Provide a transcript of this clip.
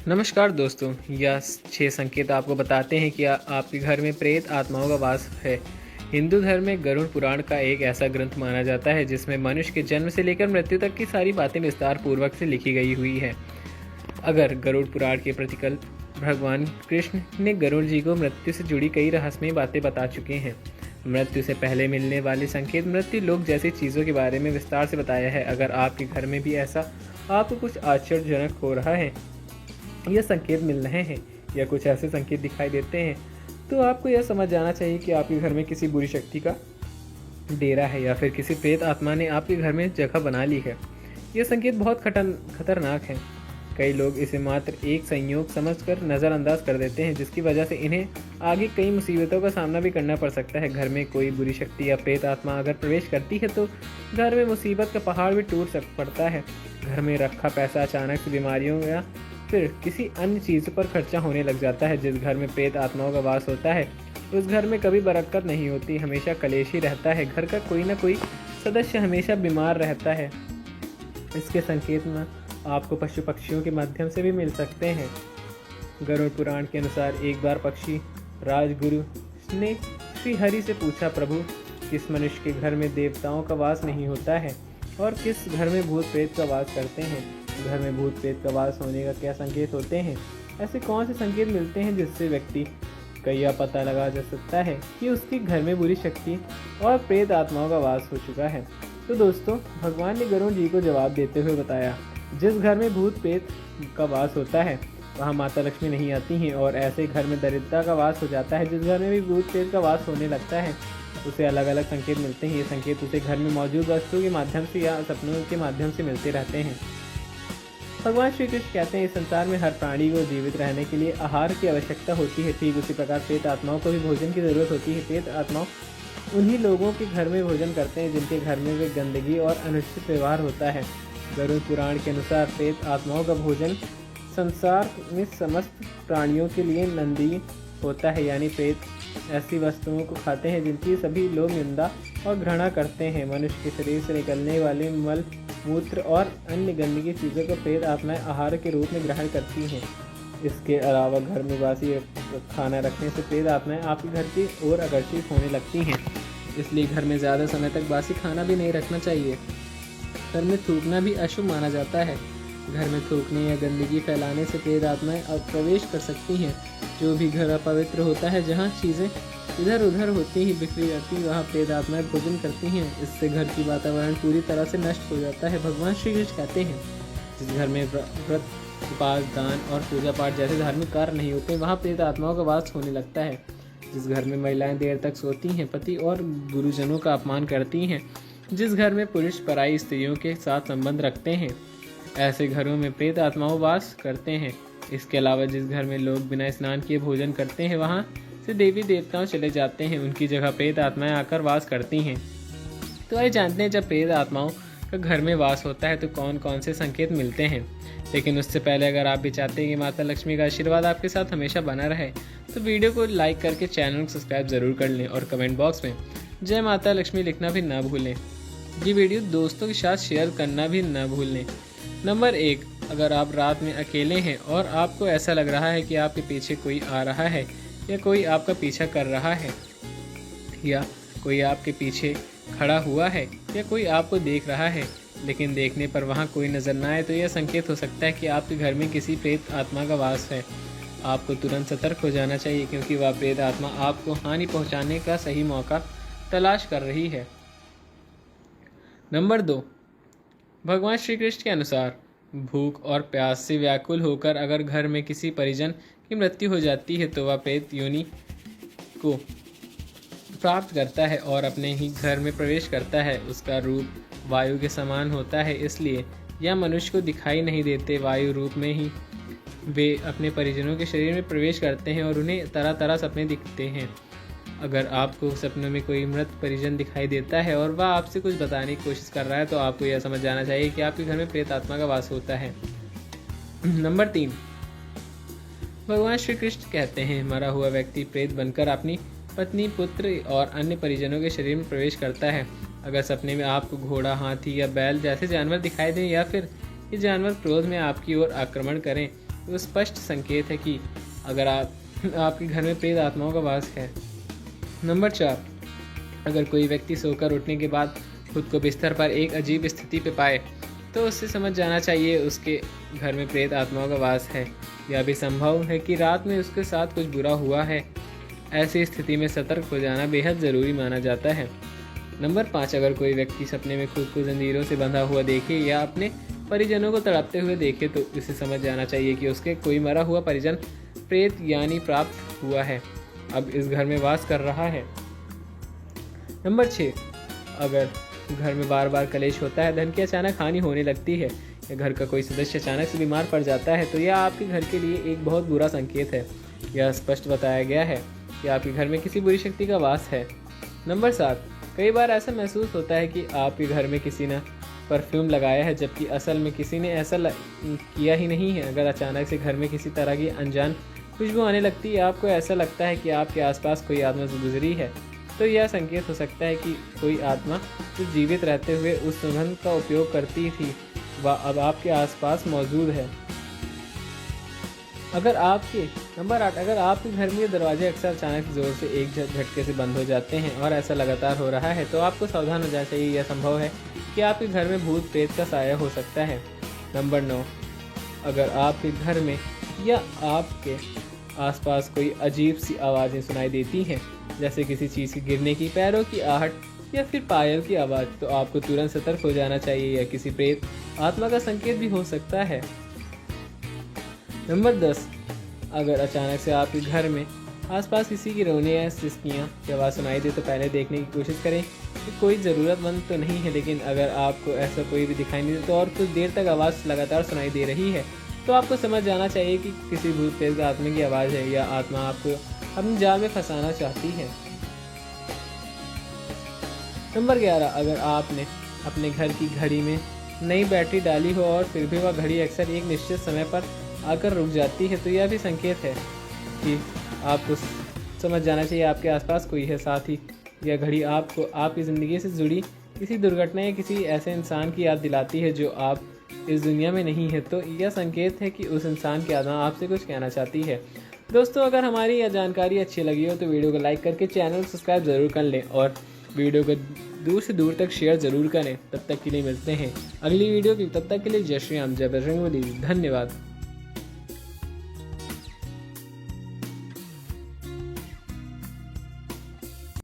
नमस्कार दोस्तों, यह 6 संकेत आपको बताते हैं कि आपके घर में प्रेत आत्माओं का वास है। हिंदू धर्म में गरुड़ पुराण का एक ऐसा ग्रंथ माना जाता है जिसमें मनुष्य के जन्म से लेकर मृत्यु तक की सारी बातें विस्तार पूर्वक से लिखी गई हुई है। अगर गरुड़ पुराण के प्रतिकल्प भगवान कृष्ण ने गरुड़ जी को मृत्यु से जुड़ी कई रहस्यमयी बातें बता चुके हैं। मृत्यु से पहले मिलने वाले संकेत, मृत्यु लोक जैसी चीज़ों के बारे में विस्तार से बताया है। अगर आपके घर में भी ऐसा आपको कुछ आश्चर्यजनक हो रहा है, ये संकेत मिल रहे हैं या कुछ ऐसे संकेत दिखाई देते हैं, तो आपको यह समझ जाना चाहिए कि आपके घर में किसी बुरी शक्ति का डेरा है या फिर किसी प्रेत आत्मा ने आपके घर में जगह बना ली है। यह संकेत बहुत खतरनाक है। कई लोग इसे मात्र एक संयोग समझकर नज़रअंदाज कर देते हैं, जिसकी वजह से इन्हें आगे कई मुसीबतों का सामना भी करना पड़ सकता है। घर में कोई बुरी शक्ति या प्रेत आत्मा अगर प्रवेश करती है तो घर में मुसीबत का पहाड़ भी टूट पड़ता है। घर में रखा पैसा अचानक से बीमारियों या फिर किसी अन्य चीज़ पर खर्चा होने लग जाता है। जिस घर में प्रेत आत्माओं का वास होता है उस घर में कभी बरकत नहीं होती, हमेशा कलेश ही रहता है। घर का कोई ना कोई सदस्य हमेशा बीमार रहता है। इसके संकेत में आपको पशु पक्षियों के माध्यम से भी मिल सकते हैं। गरुड़ पुराण के अनुसार एक बार पक्षी राजगुरु ने श्री हरि से पूछा, प्रभु, किस मनुष्य के घर में देवताओं का वास नहीं होता है और किस घर में भूत प्रेत का वास करते हैं? घर में भूत प्रेत का वास होने का क्या संकेत होते हैं? ऐसे कौन से संकेत मिलते हैं जिससे व्यक्ति का यह पता लगा जा सकता है कि उसके घर में बुरी शक्ति और प्रेत आत्माओं का वास हो चुका है? तो दोस्तों, भगवान ने गरुड़ जी को जवाब देते हुए बताया, जिस घर में भूत प्रेत का वास होता है वहाँ माता लक्ष्मी नहीं आती हैं, और ऐसे घर में दरिद्रता का वास हो जाता है। जिस घर में भी भूत प्रेत का वास होने लगता है उसे अलग अलग संकेत मिलते हैं। ये संकेत उसे घर में मौजूद वस्तुओं के माध्यम से या सपनों के माध्यम से मिलते रहते हैं। भगवान श्री कृष्ण कहते हैं, इस संसार में हर प्राणी को जीवित रहने के लिए आहार की आवश्यकता होती है। ठीक उसी प्रकार प्रेत आत्माओं को भी भोजन की जरूरत होती है। प्रेत आत्माओं उन्हीं लोगों के घर में भोजन करते हैं जिनके घर में वे गंदगी और अनुचित व्यवहार होता है। गरुड़ पुराण के अनुसार प्रेत आत्माओं का भोजन संसार में समस्त प्राणियों के लिए नंदी होता है, यानी प्रेत ऐसी वस्तुओं को खाते हैं जिनकी सभी लोग निंदा और घृणा करते हैं। मनुष्य के शरीर से निकलने वाले मल, मूत्र और अन्य गंदगी चीज़ों को प्रेत आत्माएं आहार के रूप में ग्रहण करती हैं। इसके अलावा घर में बासी खाना रखने से प्रेत आत्माएं आपके घर की ओर आकर्षित होने लगती हैं। इसलिए घर में ज़्यादा समय तक बासी खाना भी नहीं रखना चाहिए। घर में थूकना भी अशुभ माना जाता है। घर में थूकने या गंदगी फैलाने से प्रेत आत्माएं प्रवेश कर सकती हैं। जो भी घर अपवित्र होता है, जहाँ चीज़ें इधर उधर होती ही बिखरी जाती है, वहाँ प्रेत आत्माएं भोजन करती हैं। इससे घर की वातावरण पूरी तरह से नष्ट हो जाता है। भगवान श्री कृष्ण कहते हैं, जिस घर में व्रत, उपास, दान और पूजा पाठ जैसे धार्मिक कार्य नहीं होते, वहाँ प्रेत आत्माओं का वास होने लगता है। जिस घर में महिलाएं देर तक सोती हैं, पति और गुरुजनों का अपमान करती हैं, जिस घर में पुरुष पराई स्त्रियों के साथ संबंध रखते हैं, ऐसे घरों में प्रेत आत्माओं वास करते हैं। इसके अलावा जिस घर में लोग बिना स्नान किए भोजन करते हैं, वहाँ से देवी देवताओं चले जाते हैं, उनकी जगह प्रेत आत्माएं आकर वास करती हैं। तो आइए जानते हैं, जब प्रेत आत्माओं का घर में वास होता है तो कौन कौन से संकेत मिलते हैं। लेकिन उससे पहले अगर आप भी चाहते हैं कि माता लक्ष्मी का आशीर्वाद आपके साथ हमेशा बना रहे, तो वीडियो को लाइक करके चैनल को सब्सक्राइब जरूर कर लें और कमेंट बॉक्स में जय माता लक्ष्मी लिखना भी ना भूलें। ये वीडियो दोस्तों के साथ शेयर करना भी ना भूलें। नंबर 1, अगर आप रात में अकेले हैं और आपको ऐसा लग रहा है कि आपके पीछे कोई आ रहा है या कोई आपका पीछा कर रहा है या कोई आपके पीछे खड़ा हुआ है या कोई आपको देख रहा है, लेकिन देखने पर वहाँ कोई नज़र ना आए, तो यह संकेत हो सकता है कि आपके घर में किसी प्रेत आत्मा का वास है। आपको तुरंत सतर्क हो जाना चाहिए, क्योंकि वह प्रेत आत्मा आपको हानि पहुँचाने का सही मौका तलाश कर रही है। नंबर 2, भगवान श्री कृष्ण के अनुसार भूख और प्यास से व्याकुल होकर अगर घर में किसी परिजन की मृत्यु हो जाती है, तो वह प्रेत योनि को प्राप्त करता है और अपने ही घर में प्रवेश करता है। उसका रूप वायु के समान होता है, इसलिए यह मनुष्य को दिखाई नहीं देते। वायु रूप में ही वे अपने परिजनों के शरीर में प्रवेश करते हैं और उन्हें तरह तरह सपने दिखते हैं। अगर आपको सपनों में कोई मृत परिजन दिखाई देता है और वह आपसे कुछ बताने की कोशिश कर रहा है, तो आपको यह समझ जाना चाहिए कि आपके घर में प्रेत आत्मा का वास होता है। नंबर 3, भगवान श्री कृष्ण कहते हैं, मरा हुआ व्यक्ति प्रेत बनकर अपनी पत्नी, पुत्र और अन्य परिजनों के शरीर में प्रवेश करता है। अगर सपने में आपको घोड़ा, हाथी या बैल जैसे जानवर दिखाई दें या फिर ये जानवर क्रोध में आपकी ओर आक्रमण करें, वो स्पष्ट संकेत है कि अगर आपके घर में प्रेत आत्माओं का वास है। नंबर 4, अगर कोई व्यक्ति सोकर उठने के बाद खुद को बिस्तर पर एक अजीब स्थिति पे पाए तो उससे समझ जाना चाहिए उसके घर में प्रेत आत्माओं का वास है। यह भी संभव है कि रात में उसके साथ कुछ बुरा हुआ है। ऐसी स्थिति में सतर्क हो जाना बेहद ज़रूरी माना जाता है। नंबर 5, अगर कोई व्यक्ति सपने में खुद को जंजीरों से बंधा हुआ देखे या अपने परिजनों को तड़पते हुए देखे तो उसे समझ जाना चाहिए कि उसके कोई मरा हुआ परिजन प्रेत यानी प्राप्त हुआ है, अब इस घर में वास कर रहा है। नंबर 6, अगर घर में बार बार कलेश होता है, धन की अचानक हानि होने लगती है या घर का कोई सदस्य अचानक से बीमार पड़ जाता है तो यह आपके घर के लिए एक बहुत बुरा संकेत है। यह स्पष्ट बताया गया है कि आपके घर में किसी बुरी शक्ति का वास है। नंबर 7, कई बार ऐसा महसूस होता है कि आपके घर में किसी ने परफ्यूम लगाया है जबकि असल में किसी ने ऐसा किया ही नहीं है। अगर अचानक से घर में किसी तरह की अनजान खुशबू आने लगती है, आपको ऐसा लगता है कि आपके आसपास कोई आत्मा गुजरी है, तो यह संकेत हो सकता है कि कोई आत्मा जो जीवित रहते हुए उस सुगंध का उपयोग करती थी वह अब आपके आसपास मौजूद है। नंबर 8, अगर आपके घर में दरवाजे अक्सर अचानक जोर से एक झटके से बंद हो जाते हैं और ऐसा लगातार हो रहा है तो आपको सावधान हो जाना चाहिए। यह संभव है कि आपके घर में भूत प्रेत का साया हो सकता है। नंबर 9, अगर आपके घर में या आपके आसपास कोई अजीब सी आवाज़ें सुनाई देती हैं, जैसे किसी चीज़ के गिरने की, पैरों की आहट या फिर पायल की आवाज़, तो आपको तुरंत सतर्क हो जाना चाहिए। यह किसी प्रेत आत्मा का संकेत भी हो सकता है। नंबर 10, अगर अचानक से आपके घर में आसपास किसी की रोने या सिसकियाँ की आवाज़ सुनाई दे तो पहले देखने की कोशिश करें कि कोई ज़रूरतमंद तो नहीं है, लेकिन अगर आपको ऐसा कोई भी दिखाई नहीं देता और कुछ देर तक आवाज़ लगातार सुनाई दे रही है तो आपको समझ जाना चाहिए कि किसी भूत प्रेत आत्मा की आवाज़ है या आत्मा आपको अपने जाल में फंसाना चाहती है। नंबर 11, अगर आपने अपने घर की घड़ी में नई बैटरी डाली हो और फिर भी वह घड़ी अक्सर एक निश्चित समय पर आकर रुक जाती है तो यह भी संकेत है कि आपको समझ जाना चाहिए आपके आसपास कोई है। साथ ही यह घड़ी आपको आपकी ज़िंदगी से जुड़ी किसी दुर्घटना या किसी ऐसे इंसान की याद दिलाती है जो आप इस दुनिया में नहीं है, तो यह संकेत है कि उस इंसान की आत्मा आपसे कुछ कहना चाहती है। दोस्तों, अगर हमारी यह जानकारी अच्छी लगी हो तो वीडियो को लाइक करके चैनल सब्सक्राइब ज़रूर कर लें और वीडियो को दूर से दूर तक शेयर ज़रूर करें। तब तक के लिए मिलते हैं अगली वीडियो की। तब तक के लिए जय श्री राम, जय बजरंगबली। धन्यवाद।